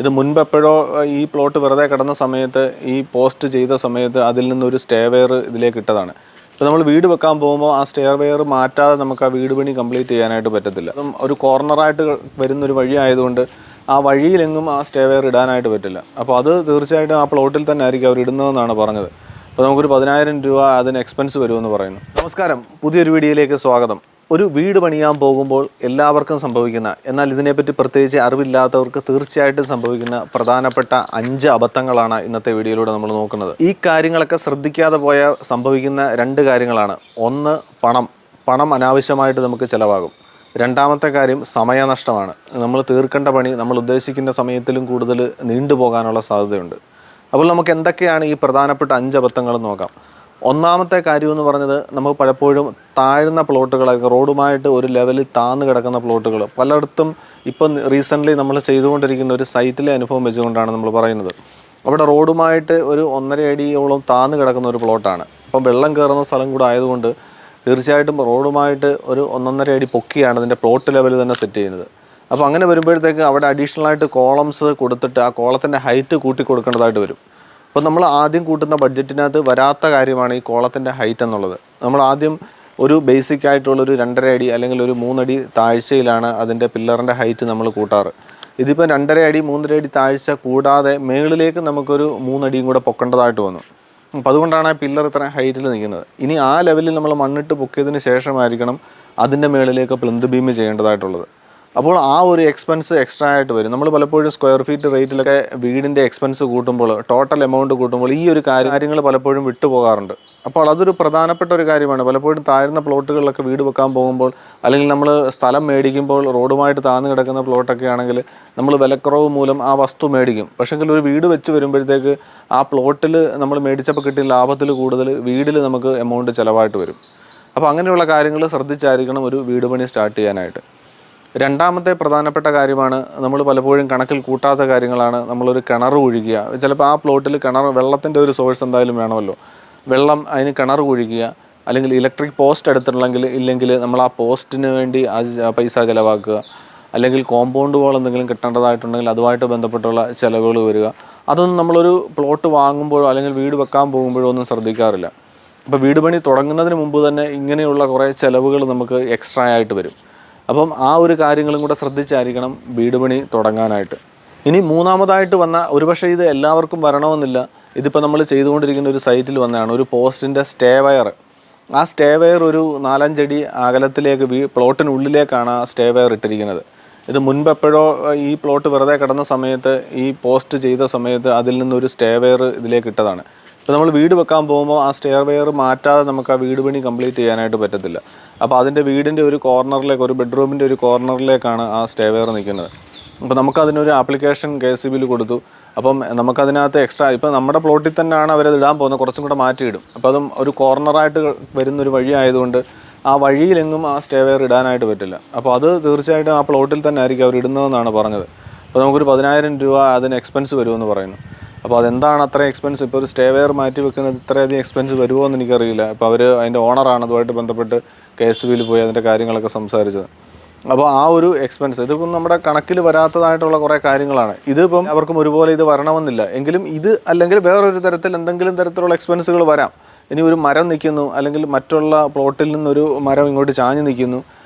ഇത് മുൻപ് എപ്പോഴോ ഈ പ്ലോട്ട് വെറുതെ കിടന്ന സമയത്ത് ഈ പോസ്റ്റ് ചെയ്ത സമയത്ത് അതിൽ നിന്നൊരു സ്റ്റേ വെയർ ഇതിലേക്ക് ഇട്ടതാണ്. ഇപ്പോൾ നമ്മൾ വീട് വെക്കാൻ പോകുമ്പോൾ ആ സ്റ്റെയർ വെയർ മാറ്റാതെ നമുക്ക് ആ വീട് പണി കംപ്ലീറ്റ് ചെയ്യാനായിട്ട് പറ്റത്തില്ല. അതും ഒരു കോർണറായിട്ട് വരുന്നൊരു വഴി ആയതുകൊണ്ട് ആ വഴിയിലെങ്ങും ആ സ്റ്റേ വെയർ ഇടാനായിട്ട് പറ്റില്ല. അപ്പോൾ അത് തീർച്ചയായിട്ടും ആ പ്ലോട്ടിൽ തന്നെ ആയിരിക്കും അവർ ഇടുന്നതെന്നാണ് പറഞ്ഞത്. അപ്പോൾ നമുക്കൊരു 10,000 രൂപ അതിന് എക്സ്പെൻസ് വരുമെന്ന് പറയുന്നു. നമസ്കാരം, പുതിയൊരു വീഡിയോയിലേക്ക് സ്വാഗതം. ഒരു വീട് പണിയാൻ പോകുമ്പോൾ എല്ലാവർക്കും സംഭവിക്കുന്ന, എന്നാൽ ഇതിനെപ്പറ്റി പ്രത്യേകിച്ച് അറിവില്ലാത്തവർക്ക് തീർച്ചയായിട്ടും സംഭവിക്കുന്ന പ്രധാനപ്പെട്ട 5 അബദ്ധങ്ങളാണ് ഇന്നത്തെ വീഡിയോയിലൂടെ നമ്മൾ നോക്കുന്നത്. ഈ കാര്യങ്ങളൊക്കെ ശ്രദ്ധിക്കാതെ പോയാൽ സംഭവിക്കുന്ന 2 കാര്യങ്ങളാണ്. ഒന്ന്, പണം അനാവശ്യമായിട്ട് നമുക്ക് ചിലവാകും. രണ്ടാമത്തെ കാര്യം സമയനഷ്ടമാണ്. നമ്മൾ തീർക്കേണ്ട പണി നമ്മൾ ഉദ്ദേശിക്കുന്ന സമയത്തിലും കൂടുതൽ നീണ്ടുപോകാനുള്ള സാധ്യതയുണ്ട്. അപ്പോൾ നമുക്ക് എന്തൊക്കെയാണ് ഈ പ്രധാനപ്പെട്ട 5 അബദ്ധങ്ങൾ നോക്കാം. ഒന്നാമത്തെ കാര്യം എന്ന് പറഞ്ഞത്, നമുക്ക് പലപ്പോഴും താഴ്ന്ന പ്ലോട്ടുകളൊക്കെ റോഡുമായിട്ട് ഒരു ലെവലിൽ താഴ്ന്നു കിടക്കുന്ന പ്ലോട്ടുകൾ പലയിടത്തും ഇപ്പം റീസെൻ്റ്ലി നമ്മൾ ചെയ്തുകൊണ്ടിരിക്കുന്ന ഒരു സൈറ്റിലെ അനുഭവം വെച്ചുകൊണ്ടാണ് നമ്മൾ പറയുന്നത്. അവിടെ റോഡുമായിട്ട് ഒരു 1.5 അടിയോളം താഴ്ന്നു കിടക്കുന്ന ഒരു പ്ലോട്ടാണ്. അപ്പം വെള്ളം കയറുന്ന സ്ഥലം കൂടെ ആയതുകൊണ്ട് തീർച്ചയായിട്ടും റോഡുമായിട്ട് ഒരു 1.5 അടി പൊക്കിയാണ് അതിൻ്റെ പ്ലോട്ട് ലെവൽ തന്നെ സെറ്റ് ചെയ്യുന്നത്. അപ്പോൾ അങ്ങനെ വരുമ്പോഴത്തേക്ക് അവിടെ അഡീഷണലായിട്ട് കോളംസ് കൊടുത്തിട്ട് ആ കോളത്തിൻ്റെ ഹൈറ്റ് കൂട്ടി കൊടുക്കേണ്ടതായിട്ട് വരും. അപ്പോൾ നമ്മൾ ആദ്യം കൂട്ടുന്ന ബഡ്ജറ്റിനകത്ത് വരാത്ത കാര്യമാണ് ഈ കോളത്തിൻ്റെ ഹൈറ്റ് എന്നുള്ളത്. നമ്മൾ ആദ്യം ഒരു ബേസിക് ആയിട്ടുള്ളൊരു 2.5 അടി അല്ലെങ്കിൽ ഒരു 3 അടി താഴ്ചയിലാണ് അതിൻ്റെ പില്ലറിൻ്റെ ഹൈറ്റ് നമ്മൾ കൂട്ടാറ്. ഇതിപ്പോൾ 2.5 അടി 3.5 അടി താഴ്ച കൂടാതെ മുകളിലേക്ക് നമുക്കൊരു 3 അടിയും കൂടെ പൊക്കേണ്ടതായിട്ട് വന്നു. അപ്പോൾ അതുകൊണ്ടാണ് ആ പില്ലർ ഇത്ര ഹൈറ്റിൽ നിൽക്കുന്നത്. ഇനി ആ ലെവലിൽ നമ്മൾ മണ്ണിട്ട് പൊക്കിയതിന് ശേഷമായിരിക്കണം അതിൻ്റെ മുകളിലേക്ക് പ്ലിന്ത് ബീം ചെയ്യേണ്ടതായിട്ടുള്ളത്. അപ്പോൾ ആ ഒരു എക്സ്പെൻസ് എക്സ്ട്രാ ആയിട്ട് വരും. നമ്മൾ പലപ്പോഴും സ്ക്വയർ ഫീറ്റ് റേറ്റിലൊക്കെ വീടിൻ്റെ എക്സ്പെൻസ് കൂട്ടുമ്പോൾ, ടോട്ടൽ എമൗണ്ട് കൂട്ടുമ്പോൾ ഈ ഒരു കാര്യങ്ങൾ പലപ്പോഴും വിട്ടുപോകാറുണ്ട്. അപ്പോൾ അതൊരു പ്രധാനപ്പെട്ട ഒരു കാര്യമാണ്. പലപ്പോഴും താഴ്ന്ന പ്ലോട്ടുകളിലൊക്കെ വീട് വെക്കാൻ പോകുമ്പോൾ, അല്ലെങ്കിൽ നമ്മൾ സ്ഥലം മേടിക്കുമ്പോൾ റോഡുമായിട്ട് താഴ്ന്നു കിടക്കുന്ന പ്ലോട്ടൊക്കെ ആണെങ്കിൽ നമ്മൾ വിലക്കുറവ് മൂലം ആ വസ്തു മേടിക്കും. പക്ഷേങ്കിൽ ഒരു വീട് വെച്ച് വരുമ്പോഴത്തേക്ക് ആ പ്ലോട്ടിൽ നമ്മൾ മേടിച്ചപ്പോൾ കിട്ടിയ ലാഭത്തിൽ കൂടുതൽ വീടിൽ നമുക്ക് എമൗണ്ട് ചിലവായിട്ട് വരും. അപ്പോൾ അങ്ങനെയുള്ള കാര്യങ്ങൾ ശ്രദ്ധിച്ചായിരിക്കണം ഒരു വീട് പണി സ്റ്റാർട്ട് ചെയ്യാനായിട്ട്. രണ്ടാമത്തെ പ്രധാനപ്പെട്ട കാര്യമാണ്, നമ്മൾ പലപ്പോഴും കണക്കിൽ കൂട്ടാത്ത കാര്യങ്ങളാണ്. നമ്മളൊരു കിണർ കുഴിക്കുക. ചിലപ്പോൾ ആ പ്ലോട്ടിൽ വെള്ളത്തിൻ്റെ ഒരു സോഴ്സ് എന്തായാലും വേണമല്ലോ. വെള്ളം അതിന് കിണർ കുഴിക്കുക, അല്ലെങ്കിൽ ഇലക്ട്രിക് പോസ്റ്റ് ഇല്ലെങ്കിൽ നമ്മൾ ആ പോസ്റ്റിന് വേണ്ടി പൈസ ചിലവാക്കുക, അല്ലെങ്കിൽ കോമ്പൗണ്ട് വാൾ എന്തെങ്കിലും കിട്ടേണ്ടതായിട്ടുണ്ടെങ്കിൽ അതുമായിട്ട് ബന്ധപ്പെട്ടുള്ള ചിലവുകൾ വരിക. അതൊന്നും നമ്മളൊരു പ്ലോട്ട് വാങ്ങുമ്പോഴോ അല്ലെങ്കിൽ വീട് വെക്കാൻ പോകുമ്പോഴോ ഒന്നും ശ്രദ്ധിക്കാറില്ല. അപ്പോൾ വീട് പണി തുടങ്ങുന്നതിന് മുമ്പ് തന്നെ ഇങ്ങനെയുള്ള കുറേ ചിലവുകൾ നമുക്ക് എക്സ്ട്രാ ആയിട്ട് വരും. അപ്പം ആ ഒരു കാര്യങ്ങളും കൂടെ ശ്രദ്ധിച്ചായിരിക്കണം വീട് പണി തുടങ്ങാനായിട്ട്. ഇനി മൂന്നാമതായിട്ട് വന്ന, ഒരുപക്ഷെ ഇത് എല്ലാവർക്കും വരണമെന്നില്ല, ഇതിപ്പോൾ നമ്മൾ ചെയ്തുകൊണ്ടിരിക്കുന്ന ഒരു സൈറ്റിൽ വന്നതാണ് ഒരു പോസ്റ്റിൻ്റെ സ്റ്റേ വയർ. ആ സ്റ്റേ വയർ ഒരു 4-5 അടി അകലത്തിലേക്ക് പ്ലോട്ടിനുള്ളിലേക്കാണ് ആ സ്റ്റേ വയർ ഇട്ടിരിക്കുന്നത്. ഇത് മുൻപ് എപ്പോഴോ ഈ പ്ലോട്ട് വെറുതെ കിടന്ന സമയത്ത് ഈ പോസ്റ്റ് ചെയ്ത സമയത്ത് അതിൽ നിന്നൊരു സ്റ്റേ വയർ ഇതിലേക്ക് ഇട്ടതാണ്. ഇപ്പോൾ നമ്മൾ വീട് വെക്കാൻ പോകുമ്പോൾ ആ സ്റ്റെയർ വെയർ മാറ്റാതെ നമുക്ക് ആ വീട് പണി കംപ്ലീറ്റ് ചെയ്യാനായിട്ട് പറ്റത്തില്ല. അപ്പോൾ അതിൻ്റെ വീടിൻ്റെ ഒരു കോർണറിലേക്ക്, ഒരു ബെഡ്റൂമിൻ്റെ ഒരു കോർണറിലേക്കാണ് ആ സ്റ്റേ വെയർ നിൽക്കുന്നത്. അപ്പോൾ നമുക്കതിനൊരു ആപ്ലിക്കേഷൻ KCBയിൽ കൊടുത്തു. അപ്പം നമുക്കതിനകത്ത് എക്സ്ട്രാ, ഇപ്പോൾ നമ്മുടെ പ്ലോട്ടിൽ തന്നെയാണ് അവരത് ഇടാൻ പോകുന്നത്, കുറച്ചും കൂടെ മാറ്റിയിടും. അപ്പോൾ അതും ഒരു കോർണറായിട്ട് വരുന്നൊരു വഴി ആയതുകൊണ്ട് ആ വഴിയിലെങ്ങും ആ സ്റ്റേ വെയർ ഇടാനായിട്ട് പറ്റില്ല. അപ്പോൾ അത് തീർച്ചയായിട്ടും ആ പ്ലോട്ടിൽ തന്നെ ആയിരിക്കും അവർ ഇടുന്നതെന്നാണ് പറഞ്ഞത്. അപ്പോൾ നമുക്കൊരു 10,000 രൂപ അതിന് എക്സ്പെൻസ് വരുമെന്ന് പറയുന്നു. അപ്പോൾ അതെന്താണ് അത്ര എക്സ്പെൻസ്? ഇപ്പോൾ ഒരു സ്റ്റേ വെയർ മാറ്റി വെക്കുന്നത് ഇത്രയധികം എക്സ്പെൻസ് വരുമോ എന്ന് എനിക്കറിയില്ല. അപ്പോൾ അവർ അതിൻ്റെ ഓണറാണ് അതുമായിട്ട് ബന്ധപ്പെട്ട് KCBയിൽ പോയി അതിൻ്റെ കാര്യങ്ങളൊക്കെ സംസാരിച്ചത്. അപ്പോൾ ആ ഒരു എക്സ്പെൻസ് ഇതിപ്പം നമ്മുടെ കണക്കിൽ വരാത്തതായിട്ടുള്ള കുറേ കാര്യങ്ങളാണ്. ഇതിപ്പം അവർക്കും ഒരുപോലെ ഇത് വരണമെന്നില്ല. എങ്കിലും ഇത് അല്ലെങ്കിൽ വേറൊരു തരത്തിൽ എന്തെങ്കിലും തരത്തിലുള്ള എക്സ്പെൻസുകൾ വരാം. ഇനി ഒരു മരം നിൽക്കുന്നു, അല്ലെങ്കിൽ മറ്റുള്ള പ്ലോട്ടിൽ നിന്നൊരു മരം ഇങ്ങോട്ട് ചാഞ്ഞ് നിൽക്കുന്നു,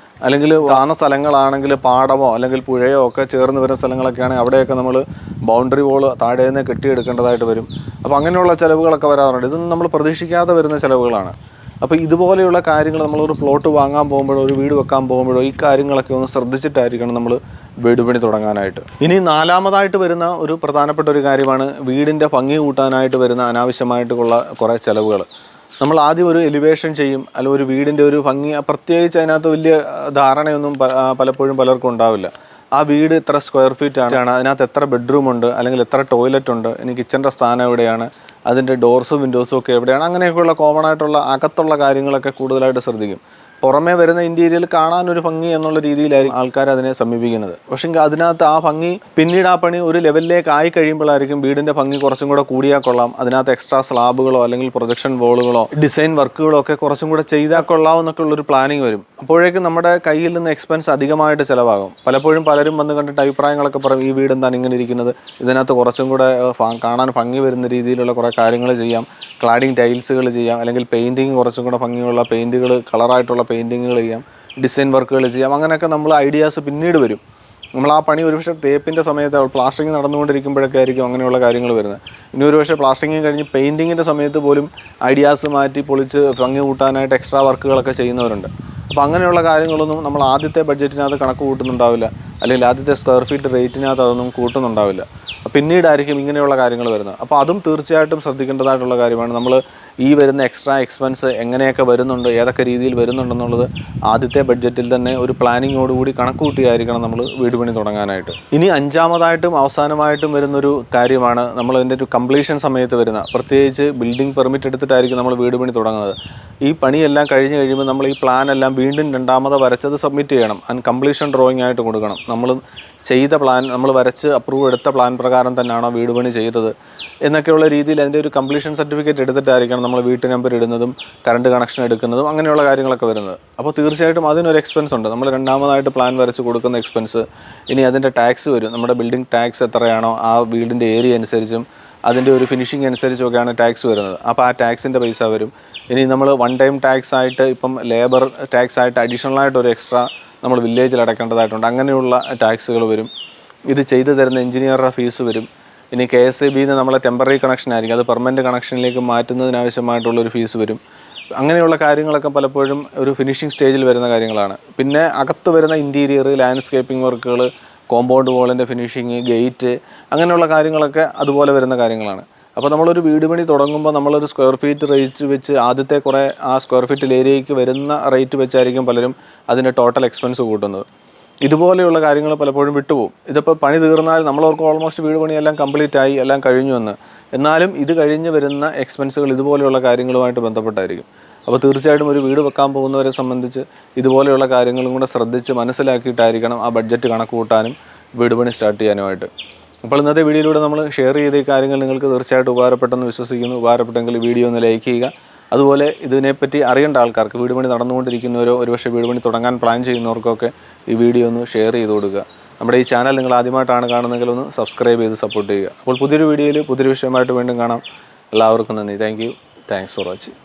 അല്ലെങ്കിൽ താന്ന സ്ഥലങ്ങളാണെങ്കിൽ പാടമോ അല്ലെങ്കിൽ പുഴയോ ഒക്കെ ചേർന്ന് വരുന്ന സ്ഥലങ്ങളൊക്കെ ആണെങ്കിൽ അവിടെയൊക്കെ നമ്മൾ ബൗണ്ടറി വോൾ താഴെ നിന്ന് കെട്ടിയെടുക്കേണ്ടതായിട്ട് വരും. അപ്പോൾ അങ്ങനെയുള്ള ചിലവുകളൊക്കെ വരാറുണ്ട്. ഇതൊന്നും നമ്മൾ പ്രതീക്ഷിക്കാതെ വരുന്ന ചിലവുകളാണ്. അപ്പോൾ ഇതുപോലെയുള്ള കാര്യങ്ങൾ നമ്മളൊരു പ്ലോട്ട് വാങ്ങാൻ പോകുമ്പോഴോ ഒരു വീട് വെക്കാൻ പോകുമ്പോഴോ ഈ കാര്യങ്ങളൊക്കെ ഒന്ന് ശ്രദ്ധിച്ചിട്ടായിരിക്കണം നമ്മൾ വീട് പണി തുടങ്ങാനായിട്ട്. ഇനി നാലാമതായിട്ട് വരുന്ന ഒരു പ്രധാനപ്പെട്ട ഒരു കാര്യമാണ് വീടിൻ്റെ ഭംഗി കൂട്ടാനായിട്ട് വരുന്ന അനാവശ്യമായിട്ടുള്ള കുറേ ചിലവുകൾ. നമ്മൾ ആദ്യം ഒരു എലിവേഷൻ ചെയ്യും, അല്ലെങ്കിൽ ഒരു വീടിൻ്റെ ഒരു ഭംഗി, പ്രത്യേകിച്ച് അതിനകത്ത് വലിയ ധാരണയൊന്നും പലപ്പോഴും പലർക്കും ഉണ്ടാവില്ല. ആ വീട് എത്ര സ്ക്വയർ ഫീറ്റ് ആണ്, അതിനകത്ത് എത്ര ബെഡ്റൂം ഉണ്ട്, അല്ലെങ്കിൽ എത്ര ടോയ്ലറ്റ് ഉണ്ട്, ഇനി കിച്ചൻ്റെ സ്ഥാനം എവിടെയാണ്, അതിൻ്റെ ഡോർസും വിൻഡോസും ഒക്കെ എവിടെയാണ്, അങ്ങനെയൊക്കെയുള്ള കോമൺ ആയിട്ടുള്ള അകത്തുള്ള കാര്യങ്ങളൊക്കെ കൂടുതലായിട്ട് ശ്രദ്ധിക്കും. പുറമേ വരുന്ന ഇൻറ്റീരിയൽ കാണാനൊരു ഭംഗി എന്നുള്ള രീതിയിലായിരിക്കും ആൾക്കാർ അതിനെ സമീപിക്കുന്നത്. പക്ഷേ അതിനകത്ത് ആ ഭംഗി പിന്നീട് ആ പണി ഒരു ലെവലിലേക്ക് ആയി കഴിയുമ്പോഴായിരിക്കും വീടിൻ്റെ ഭംഗി കുറച്ചും കൂടെ കൂടിയാൽ കൊള്ളാം, അതിനകത്ത് എക്സ്ട്രാ സ്ലാബുകളോ അല്ലെങ്കിൽ പ്രൊജക്ഷൻ വോളുകളോ ഡിസൈൻ വർക്കുകളോ ഒക്കെ കുറച്ചും കൂടെ ചെയ്താൽ കൊള്ളാം എന്നൊക്കെ ഉള്ളൊരു പ്ലാനിങ് വരും. അപ്പോഴേക്കും നമ്മുടെ കയ്യിൽ നിന്ന് എക്സ്പെൻസ് അധികമായിട്ട് ചിലവാകും. പലപ്പോഴും പലരും വന്ന് കണ്ടിട്ട് അഭിപ്രായങ്ങളൊക്കെ പറയും, ഈ വീട് എന്താണ് ഇങ്ങനെ ഇരിക്കുന്നത്, ഇതിനകത്ത് കുറച്ചും കൂടെ കാണാൻ ഭംഗി വരുന്ന രീതിയിലുള്ള കുറേ കാര്യങ്ങൾ ചെയ്യാം, ക്ലാഡിങ് ടൈൽസുകൾ ചെയ്യാം, അല്ലെങ്കിൽ പെയിൻറ്റിങ് കുറച്ചും കൂടെ ഭംഗിയുള്ള പെയിൻറ്റുകൾ, കളറായിട്ടുള്ള പെയിൻറ്റിങ്ങുകൾ ചെയ്യാം, ഡിസൈൻ വർക്കുകൾ ചെയ്യാം. അങ്ങനെയൊക്കെ നമ്മൾ ഐഡിയാസ് പിന്നീട് വരും. നമ്മൾ ആ പണി ഒരുപക്ഷെ തേപ്പിൻ്റെ സമയത്ത് പ്ലാസ്റ്ററിങ് നടന്നുകൊണ്ടിരിക്കുമ്പോഴൊക്കെ ആയിരിക്കും അങ്ങനെയുള്ള കാര്യങ്ങൾ വരുന്നത്. ഇനി ഒരുപക്ഷെ പ്ലാസ്റ്ററിങ് കഴിഞ്ഞ് പെയിൻറ്റിങ്ങിൻ്റെ സമയത്ത് പോലും ഐഡിയാസ് മാറ്റി പൊളിച്ച് ഭംഗി കൂട്ടാനായിട്ട് എക്സ്ട്രാ വർക്കുകളൊക്കെ ചെയ്യുന്നവരുണ്ട്. അപ്പോൾ അങ്ങനെയുള്ള കാര്യങ്ങളൊന്നും നമ്മൾ ആദ്യത്തെ ബഡ്ജറ്റിനകത്ത് കണക്ക് കൂട്ടുന്നുണ്ടാവില്ല, അല്ലെങ്കിൽ ആദ്യത്തെ സ്ക്വയർ ഫീറ്റ് റേറ്റിനകത്ത് അതൊന്നും കൂട്ടുന്നുണ്ടാവില്ല. പിന്നീടായിരിക്കും ഇങ്ങനെയുള്ള കാര്യങ്ങൾ വരുന്നത്. അപ്പോൾ അതും തീർച്ചയായിട്ടും ശ്രദ്ധിക്കേണ്ടതായിട്ടുള്ള കാര്യമാണ്. നമ്മൾ ഈ വരുന്ന എക്സ്ട്രാ എക്സ്പെൻസ് എങ്ങനെയൊക്കെ വരുന്നുണ്ട്, ഏതൊക്കെ രീതിയിൽ വരുന്നുണ്ടെന്നുള്ളത് ആദ്യത്തെ ബഡ്ജറ്റിൽ തന്നെ ഒരു പ്ലാനിങ്ങോടുകൂടി കണക്ക് കൂട്ടിയായിരിക്കണം നമ്മൾ വീട് പണി തുടങ്ങാനായിട്ട്. ഇനി അഞ്ചാമതായിട്ടും അവസാനമായിട്ടും വരുന്നൊരു കാര്യമാണ് നമ്മൾ അതിൻ്റെ ഒരു കംപ്ലീഷൻ സമയത്ത് വരുന്ന, പ്രത്യേകിച്ച് ബിൽഡിംഗ് പെർമിറ്റ് എടുത്തിട്ടായിരിക്കും നമ്മൾ വീട് പണി തുടങ്ങുന്നത്. ഈ പണിയെല്ലാം കഴിഞ്ഞ് കഴിയുമ്പോൾ നമ്മൾ ഈ പ്ലാനെല്ലാം വീണ്ടും രണ്ടാമത് വരച്ചത് സബ്മിറ്റ് ചെയ്യണം, ആൻഡ് കംപ്ലീഷൻ ഡ്രോയിങ് ആയിട്ട് കൊടുക്കണം. നമ്മൾ ചെയ്ത പ്ലാൻ, നമ്മൾ വരച്ച് അപ്രൂവ് എടുത്ത പ്ലാൻ പ്രകാരം തന്നെയാണോ വീട് പണി ചെയ്തത് എന്നൊക്കെയുള്ള രീതിയിൽ അതിൻ്റെ ഒരു കംപ്ലീഷൻ സർട്ടിഫിക്കറ്റ് എടുത്തിട്ടായിരിക്കണം നമ്മൾ വീട്ട് നമ്പർ ഇടുന്നതും കറണ്ട് കണക്ഷൻ എടുക്കുന്നതും അങ്ങനെയുള്ള കാര്യങ്ങളൊക്കെ വരുന്നത്. അപ്പോൾ തീർച്ചയായിട്ടും അതിനൊരു എക്സ്പെൻസ് ഉണ്ട്. നമ്മൾ രണ്ടാമതായിട്ട് പ്ലാൻ വരച്ച് കൊടുക്കുന്ന എക്സ്പെൻസ്. ഇനി അതിൻ്റെ ടാക്സ് വരും. നമ്മുടെ ബിൽഡിംഗ് ടാക്സ് എത്രയാണോ ആ വീടിൻ്റെ ഏരിയ അനുസരിച്ചും അതിൻ്റെ ഒരു ഫിനിഷിംഗ് അനുസരിച്ചൊക്കെയാണ് ടാക്സ് വരുന്നത്. അപ്പോൾ ആ ടാക്സിൻ്റെ പൈസ വരും. ഇനി നമ്മൾ വൺ ടൈം ടാക്സ് ആയിട്ട് ഇപ്പം ലേബർ ടാക്സ് ആയിട്ട് അഡീഷണലായിട്ട് ഒരു എക്സ്ട്രാ നമ്മൾ വില്ലേജിൽ അടയ്ക്കേണ്ടതായിട്ടുണ്ട്. അങ്ങനെയുള്ള ടാക്സുകൾ വരും. ഇത് ചെയ്തു തരുന്ന എഞ്ചിനീയറുടെ ഫീസ് വരും. ഇനി KSEBയിൽ നിന്ന് നമ്മളെ ടെമ്പററി കണക്ഷൻ ആയിരിക്കും, അത് പെർമനൻറ്റ് കണക്ഷനിലേക്ക് മാറ്റുന്നതിനാവശ്യമായിട്ടുള്ളൊരു ഫീസ് വരും. അങ്ങനെയുള്ള കാര്യങ്ങളൊക്കെ പലപ്പോഴും ഒരു ഫിനിഷിംഗ് സ്റ്റേജിൽ വരുന്ന കാര്യങ്ങളാണ്. പിന്നെ അകത്ത് വരുന്ന ഇൻറ്റീരിയർ, ലാൻഡ്സ്കേപ്പിംഗ് വർക്കുകൾ, കോമ്പൗണ്ട് വാളിൻ്റെ ഫിനിഷിങ്, ഗേറ്റ്, അങ്ങനെയുള്ള കാര്യങ്ങളൊക്കെ അതുപോലെ വരുന്ന കാര്യങ്ങളാണ്. അപ്പോൾ നമ്മളൊരു വീട് പണി തുടങ്ങുമ്പോൾ നമ്മളൊരു സ്ക്വയർ ഫീറ്റ് റേറ്റ് വെച്ച് ആദ്യത്തെ കുറേ ആ സ്ക്വയർ ഫീറ്റ് ഏരിയയ്ക്ക് വരുന്ന റേറ്റ് വെച്ചായിരിക്കും പലരും അതിൻ്റെ ടോട്ടൽ എക്സ്പെൻസ് കൂട്ടുന്നത്. ഇതുപോലെയുള്ള കാര്യങ്ങൾ പലപ്പോഴും വിട്ടുപോകും. ഇതിപ്പോൾ പണി തീർന്നാൽ നമ്മളവർക്ക് ഓൾമോസ്റ്റ് വീട് പണിയെല്ലാം കംപ്ലീറ്റ് ആയി, എല്ലാം കഴിഞ്ഞു എന്ന്. എന്നാലും ഇത് കഴിഞ്ഞ് വരുന്ന എക്സ്പെൻസുകൾ ഇതുപോലെയുള്ള കാര്യങ്ങളുമായിട്ട് ബന്ധപ്പെട്ടായിരിക്കും. അപ്പോൾ തീർച്ചയായിട്ടും ഒരു വീട് വെക്കാൻ പോകുന്നവരെ സംബന്ധിച്ച് ഇതുപോലെയുള്ള കാര്യങ്ങളും കൂടെ ശ്രദ്ധിച്ച് മനസ്സിലാക്കിയിട്ടായിരിക്കണം ആ ബഡ്ജറ്റ് കണക്ക് കൂട്ടാനും വീട് പണി സ്റ്റാർട്ട് ചെയ്യാനുമായിട്ട്. അപ്പോൾ ഇന്നത്തെ വീഡിയോയിലൂടെ നമ്മൾ ഷെയർ ചെയ്ത ഈ കാര്യങ്ങൾ നിങ്ങൾക്ക് തീർച്ചയായിട്ടും ഉപകാരപ്പെട്ടെന്ന് വിശ്വസിക്കുന്നു. ഉപകാരപ്പെട്ടെങ്കിൽ വീഡിയോ ഒന്ന് ലൈക്ക് ചെയ്യുക. അതുപോലെ ഇതിനെപ്പറ്റി അറിയേണ്ട ആൾക്കാർക്ക്, വീട് പണി നടന്നുകൊണ്ടിരിക്കുന്നവരോ ഒരുപക്ഷെ വീട് പണി തുടങ്ങാൻ പ്ലാൻ ചെയ്യുന്നവർക്കൊക്കെ ഈ വീഡിയോ ഒന്ന് ഷെയർ ചെയ്ത് കൊടുക്കുക. നമ്മുടെ ഈ ചാനൽ നിങ്ങൾ ആദ്യമായിട്ടാണ് കാണുന്നതെങ്കിൽ ഒന്ന് സബ്സ്ക്രൈബ് ചെയ്ത് സപ്പോർട്ട് ചെയ്യുക. അപ്പോൾ പുതിയൊരു വീഡിയോയിൽ പുതിയൊരു വിഷയമായിട്ട് വീണ്ടും കാണാം. എല്ലാവർക്കും നന്ദി. Thanks for watching.